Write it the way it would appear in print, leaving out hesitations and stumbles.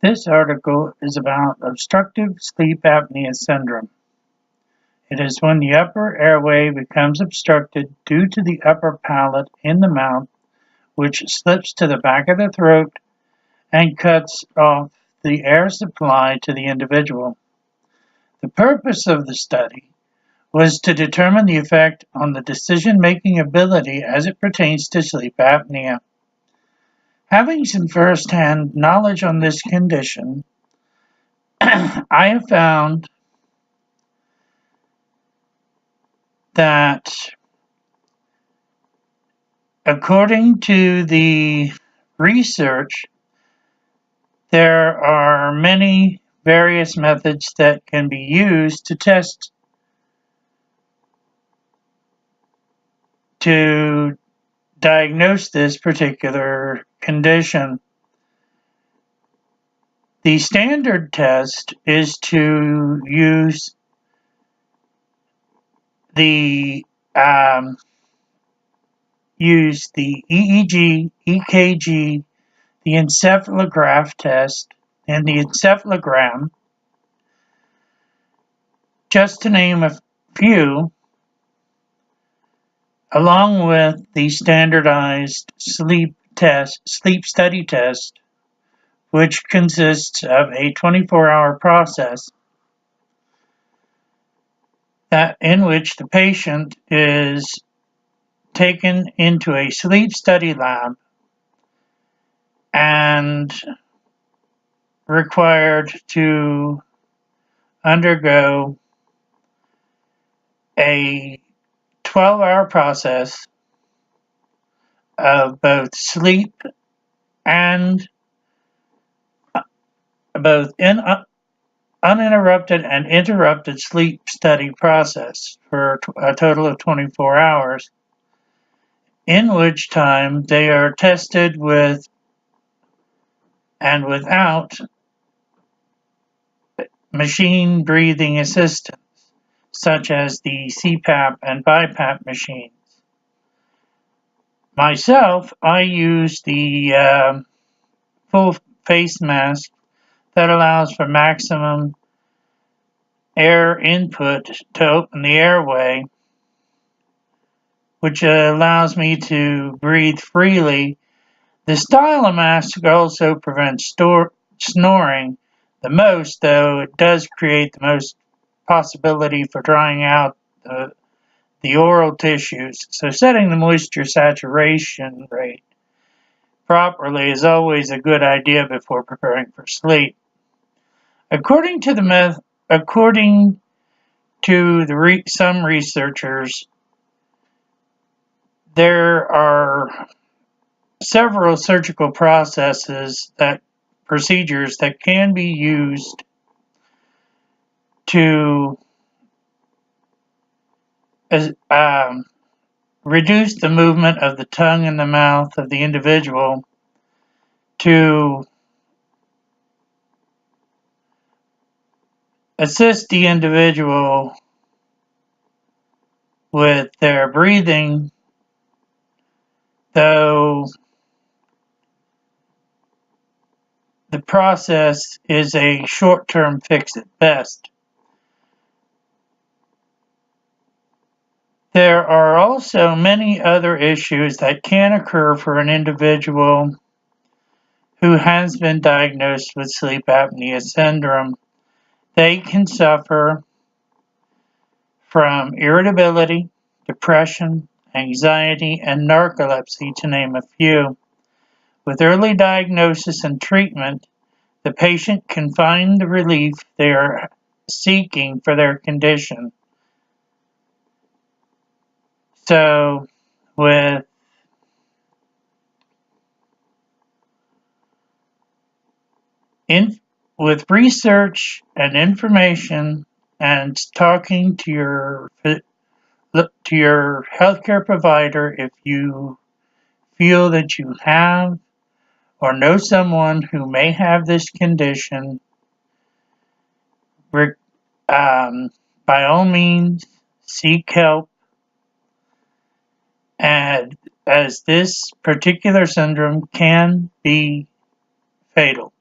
This article is about obstructive sleep apnea syndrome. It is when the upper airway becomes obstructed due to the upper palate in the mouth, which slips to the back of the throat and cuts off the air supply to the individual. The purpose of the study was to determine the effect on the decision-making ability as it pertains to sleep apnea. Having some first-hand knowledge on this condition, I have found that according to the research, there are many various methods that can be used to test to diagnose this particular condition. The standard test is to use the EEG, EKG, the encephalograph test, and the encephalogram, just to name a few, along with the standardized sleep study test, which consists of a 24-hour process in which the patient is taken into a sleep study lab and required to undergo a 12-hour process of both sleep and both uninterrupted and interrupted sleep study process for a total of 24 hours, in which time they are tested with and without machine breathing assistance, such as the CPAP and BiPAP machines. Myself, I use the full face mask that allows for maximum air input to open the airway, which allows me to breathe freely. The style of mask also prevents snoring the most, though it does create the most possibility for drying out the oral tissues. So setting the moisture saturation rate properly is always a good idea before preparing for sleep. According to some researchers, there are several surgical procedures that can be used to reduce the movement of the tongue and the mouth of the individual to assist the individual with their breathing, though the process is a short-term fix at best. There are also many other issues that can occur for an individual who has been diagnosed with sleep apnea syndrome. They can suffer from irritability, depression, anxiety, and narcolepsy, to name a few. With early diagnosis and treatment, the patient can find the relief they are seeking for their condition. So, with research and information and talking to your healthcare provider, if you feel that you have or know someone who may have this condition, by all means seek help, and as this particular syndrome can be fatal.